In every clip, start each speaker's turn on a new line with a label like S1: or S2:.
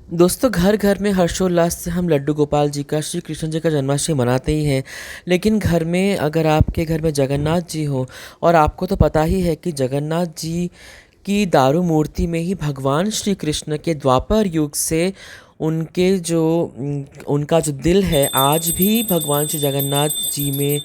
S1: दोस्तों घर घर में हर्षोल्लास से हम लड्डू गोपाल जी का श्री कृष्ण जी का जन्माष्टमी मनाते ही हैं। लेकिन घर में अगर आपके घर में जगन्नाथ जी हो और आपको तो पता ही है कि जगन्नाथ जी की दारू मूर्ति में ही भगवान श्री कृष्ण के द्वापर युग से उनके जो उनका जो दिल है आज भी भगवान श्री जगन्नाथ जी में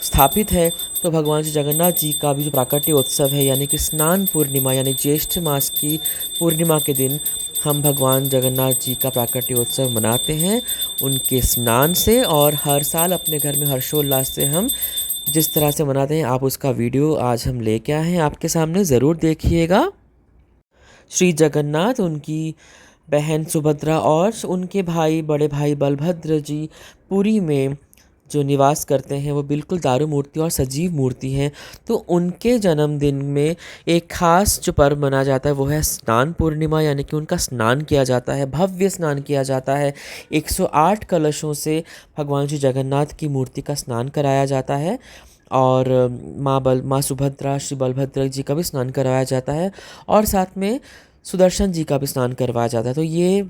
S1: स्थापित है। तो भगवान श्री जगन्नाथ जी का भी जो प्राकट्य उत्सव है यानी कि स्नान पूर्णिमा यानी ज्येष्ठ मास की पूर्णिमा के दिन हम भगवान जगन्नाथ जी का प्राकट्य उत्सव मनाते हैं उनके स्नान से। और हर साल अपने घर में हर्षोल्लास से हम जिस तरह से मनाते हैं आप उसका वीडियो आज हम लेके आए हैं आपके सामने, ज़रूर देखिएगा। श्री जगन्नाथ, उनकी बहन सुभद्रा और उनके भाई बड़े भाई बलभद्र जी पुरी में जो निवास करते हैं वो बिल्कुल दारू मूर्ति और सजीव मूर्ति हैं। तो उनके जन्मदिन में एक खास जो पर्व मनाया जाता है वो है स्नान पूर्णिमा, यानी कि उनका स्नान किया जाता है, भव्य स्नान किया जाता है। 108 कलशों से भगवान श्री जगन्नाथ की मूर्ति का स्नान कराया जाता है और माँ सुभद्रा श्री बलभद्र जी का भी स्नान करवाया जाता है और साथ में सुदर्शन जी का भी स्नान करवाया जाता है। तो ये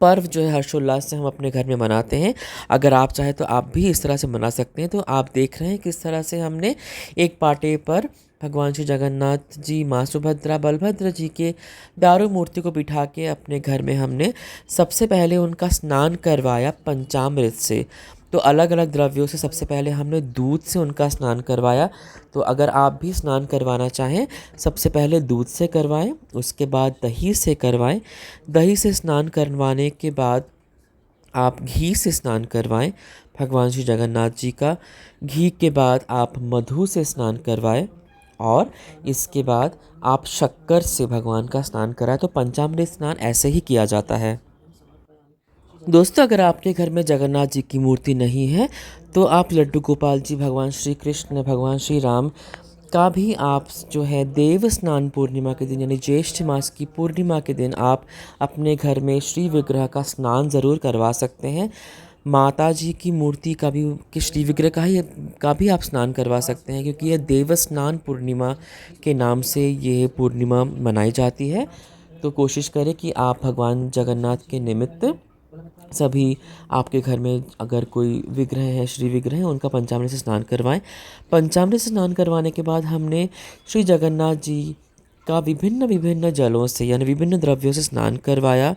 S1: पर्व जो है हर्षोल्लास से हम अपने घर में मनाते हैं। अगर आप चाहें तो आप भी इस तरह से मना सकते हैं। तो आप देख रहे हैं किस तरह से हमने एक पाटे पर भगवान श्री जगन्नाथ जी, माँ सुभद्रा, बलभद्र जी के दारू मूर्ति को बिठा के अपने घर में हमने सबसे पहले उनका स्नान करवाया पंचामृत से। तो अलग अलग द्रव्यों से सबसे पहले हमने दूध से उनका स्नान करवाया। तो अगर आप भी स्नान करवाना चाहें सबसे पहले दूध से करवाएं, उसके बाद दही से करवाएं। दही से स्नान करवाने के बाद आप घी से स्नान करवाएं भगवान श्री जगन्नाथ जी का। घी के बाद आप मधु से स्नान करवाएं और इसके बाद आप शक्कर से भगवान का स्नान कराएं। तो पंचामृत स्नान ऐसे ही किया जाता है। दोस्तों अगर आपके घर में जगन्नाथ जी की मूर्ति नहीं है तो आप लड्डू गोपाल जी, भगवान श्री कृष्ण, भगवान श्री राम का भी आप जो है देव स्नान पूर्णिमा के दिन यानी ज्येष्ठ मास की पूर्णिमा के दिन आप अपने घर में श्री विग्रह का स्नान ज़रूर करवा सकते हैं। माता जी की मूर्ति का भी, कि श्री विग्रह का भी आप स्नान करवा सकते हैं, क्योंकि यह देव स्नान पूर्णिमा के नाम से ये पूर्णिमा मनाई जाती है। तो कोशिश करें कि आप भगवान जगन्नाथ के निमित्त सभी आपके घर में अगर कोई विग्रह है, श्री विग्रह है, उनका पंचामृत से स्नान करवाएं। पंचामृत से स्नान करवाने के बाद हमने श्री जगन्नाथ जी का विभिन्न विभिन्न जलों से यानी विभिन्न द्रव्यों से स्नान करवाया।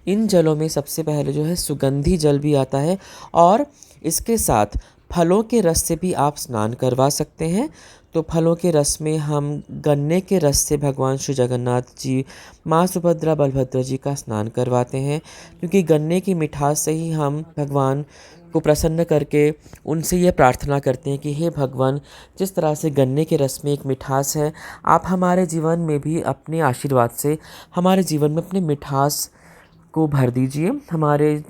S1: इन जलों में सबसे पहले जो है सुगंधी जल भी आता है और इसके साथ फलों के रस से भी आप स्नान करवा सकते हैं। तो फलों के रस में हम गन्ने के रस से भगवान श्री जगन्नाथ जी, माँ सुभद्रा, बलभद्र जी का स्नान करवाते हैं, क्योंकि गन्ने की मिठास से ही हम भगवान को प्रसन्न करके उनसे ये प्रार्थना करते हैं कि हे भगवान, जिस तरह से गन्ने के रस में एक मिठास है, आप हमारे जीवन में भी अपने आशीर्वाद से हमारे जीवन में अपने मिठास को भर दीजिए। हमारे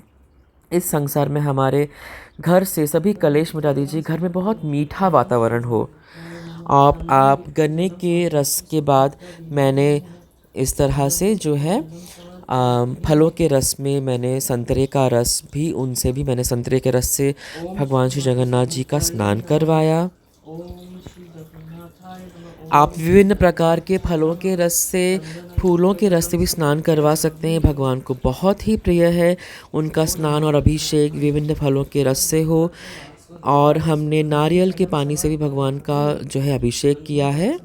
S1: इस संसार में हमारे घर से सभी कलेश मिटा दीजिए, घर में बहुत मीठा वातावरण हो। आप गन्ने के रस के बाद मैंने इस तरह से जो है फलों के रस में मैंने संतरे का रस भी, उनसे भी मैंने संतरे के रस से भगवान श्री जगन्नाथ जी का स्नान करवाया। आप विभिन्न प्रकार के फलों के रस से, फूलों के रस से भी स्नान करवा सकते हैं। भगवान को बहुत ही प्रिय है उनका स्नान और अभिषेक विभिन्न फलों के रस से हो। और हमने नारियल के पानी से भी भगवान का जो है अभिषेक किया है।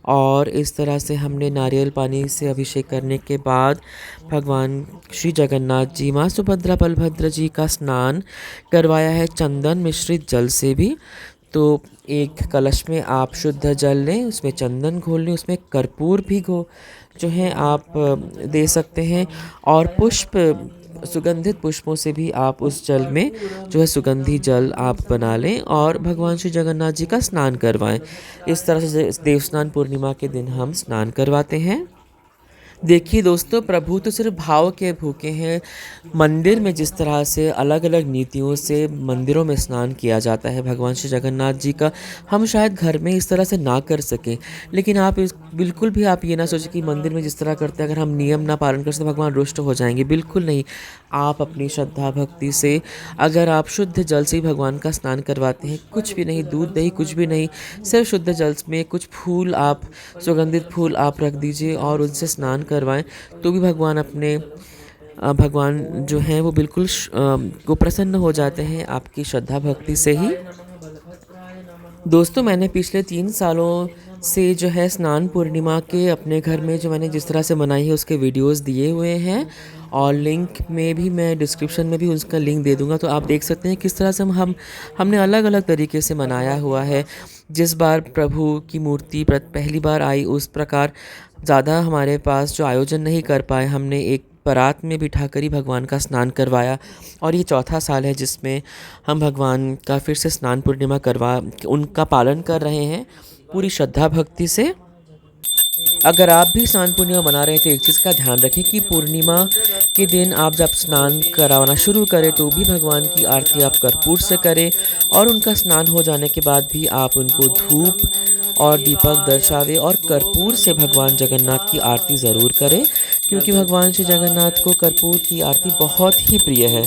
S1: और इस तरह से हमने नारियल पानी से अभिषेक करने के बाद भगवान श्री जगन्नाथ जी, माँ सुभद्रा, बलभद्र जी का स्नान करवाया है चंदन मिश्रित जल से भी। तो एक कलश में आप शुद्ध जल लें, उसमें चंदन घोल लें, उसमें कर्पूर भी जो है आप दे सकते हैं और पुष्प, सुगंधित पुष्पों से भी आप उस जल में जो है सुगंधी जल आप बना लें और भगवान श्री जगन्नाथ जी का स्नान करवाएं। इस तरह से देवस्नान पूर्णिमा के दिन हम स्नान करवाते हैं। देखिए दोस्तों, प्रभु तो सिर्फ भाव के भूखे हैं। मंदिर में जिस तरह से अलग अलग नीतियों से मंदिरों में स्नान किया जाता है भगवान श्री जगन्नाथ जी का, हम शायद घर में इस तरह से ना कर सकें। लेकिन आप बिल्कुल भी आप ये ना सोचें कि मंदिर में जिस तरह करते हैं अगर हम नियम ना पालन कर सकते भगवान रुष्ट हो जाएंगे, बिल्कुल नहीं। आप अपनी श्रद्धा भक्ति से अगर आप शुद्ध जल से ही भगवान का स्नान करवाते हैं, कुछ भी नहीं, दूध दही कुछ भी नहीं, सिर्फ शुद्ध जल में कुछ फूल, आप सुगंधित फूल आप रख दीजिए और उनसे स्नान करवाएं, तो भी भगवान अपने भगवान जो हैं वो बिल्कुल वो प्रसन्न हो जाते हैं आपकी श्रद्धा भक्ति से ही। दोस्तों, मैंने पिछले 3 सालों से जो है स्नान पूर्णिमा के अपने घर में जो मैंने जिस तरह से मनाई है उसके वीडियोस दिए हुए हैं, और लिंक में भी मैं डिस्क्रिप्शन में भी उसका लिंक दे दूंगा, तो आप देख सकते हैं किस तरह से हमने अलग अलग तरीके से मनाया हुआ है। जिस बार प्रभु की मूर्ति पहली बार आई उस प्रकार ज़्यादा हमारे पास जो आयोजन नहीं कर पाए, हमने एक परात में बिठाकर ही भगवान का स्नान करवाया, और ये चौथा साल है जिसमें हम भगवान का फिर से स्नान पूर्णिमा उनका पालन कर रहे हैं पूरी श्रद्धा भक्ति से। अगर आप भी स्नान पूर्णिमा मना रहे हैं तो एक चीज़ का ध्यान रखें कि पूर्णिमा के दिन आप जब स्नान कराना शुरू करें तो भी भगवान की आरती आप कर्पूर से करें, और उनका स्नान हो जाने के बाद भी आप उनको धूप और दीपक दर्शावे और कर्पूर से भगवान जगन्नाथ की आरती ज़रूर करें, क्योंकि भगवान श्री जगन्नाथ को कर्पूर की आरती बहुत ही प्रिय है।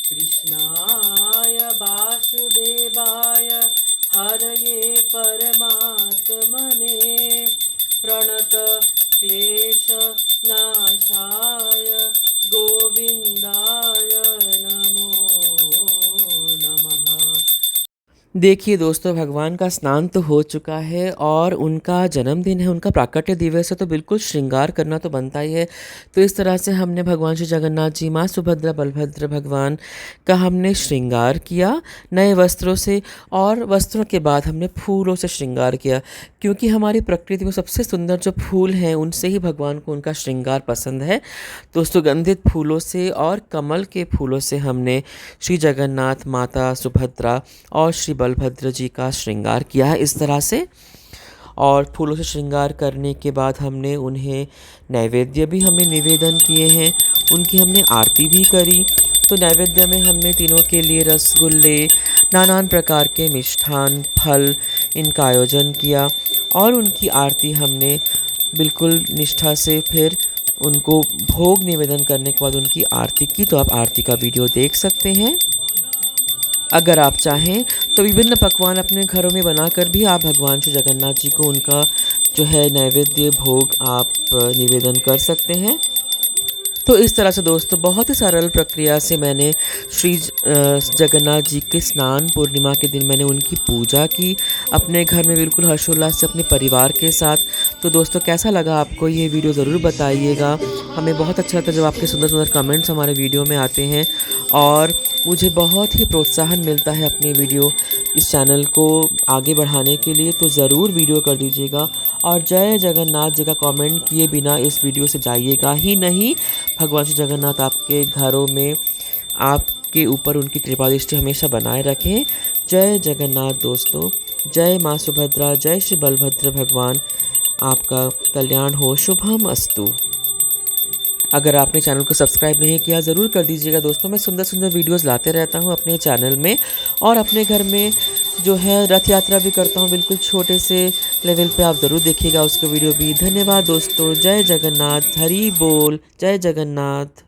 S1: कृष्णाय वासुदेवाय हरये परमात्मने प्रणत क्लेश नाशाय गोविंदाय नमो नमः। देखिए दोस्तों, भगवान का स्नान तो हो चुका है और उनका जन्मदिन है, उनका प्राकट्य दिवस है, तो बिल्कुल श्रृंगार करना तो बनता ही है। तो इस तरह से हमने भगवान श्री जगन्नाथ जी, माँ सुभद्रा, बलभद्र भगवान का हमने श्रृंगार किया नए वस्त्रों से, और वस्त्रों के बाद हमने फूलों से श्रृंगार किया, क्योंकि हमारी प्रकृति में सबसे सुंदर जो फूल हैं उनसे ही भगवान को उनका श्रृंगार पसंद है। तो सुगंधित फूलों से और कमल के फूलों से हमने श्री जगन्नाथ, माता सुभद्रा और श्री बलभद्र जी का श्रृंगार किया है इस तरह से। और फूलों से श्रृंगार करने के बाद हमने उन्हें नैवेद्य भी हमने निवेदन किए हैं, उनकी हमने आरती भी करी। तो नैवेद्य में हमने तीनों के लिए रसगुल्ले, नानान प्रकार के मिष्ठान, फल, इनका आयोजन किया, और उनकी आरती हमने बिल्कुल निष्ठा से फिर उनको भोग निवेदन करने के बाद उनकी आरती की। तो आप आरती का वीडियो देख सकते हैं। अगर आप चाहें तो विभिन्न पकवान अपने घरों में बनाकर भी आप भगवान श्री जगन्नाथ जी को उनका जो है नैवेद्य भोग आप निवेदन कर सकते हैं। तो इस तरह से दोस्तों बहुत ही सरल प्रक्रिया से मैंने श्री जगन्नाथ जी के स्नान पूर्णिमा के दिन मैंने उनकी पूजा की अपने घर में बिल्कुल हर्षोल्लास से अपने परिवार के साथ। तो दोस्तों, कैसा लगा आपको ये वीडियो ज़रूर बताइएगा। हमें बहुत अच्छा लगता है जब आपके सुंदर सुंदर कमेंट्स हमारे वीडियो में आते हैं, और मुझे बहुत ही प्रोत्साहन मिलता है अपने वीडियो इस चैनल को आगे बढ़ाने के लिए। तो ज़रूर वीडियो कर दीजिएगा, और जय जगन्नाथ जी का कमेंट किए बिना इस वीडियो से जाइएगा ही नहीं। भगवान श्री जगन्नाथ आपके घरों में आपके ऊपर उनकी कृपा दृष्टि हमेशा बनाए रखें। जय जगन्नाथ दोस्तों, जय माँ सुभद्रा, जय श्री बलभद्र भगवान, आपका कल्याण हो, शुभम अस्तु। अगर आपने चैनल को सब्सक्राइब नहीं किया ज़रूर कर दीजिएगा दोस्तों। मैं सुंदर सुंदर वीडियोस लाते रहता हूँ अपने चैनल में, और अपने घर में जो है रथ यात्रा भी करता हूँ बिल्कुल छोटे से लेवल पे, आप ज़रूर देखिएगा उसका वीडियो भी। धन्यवाद दोस्तों, जय जगन्नाथ, हरि बोल, जय जगन्नाथ।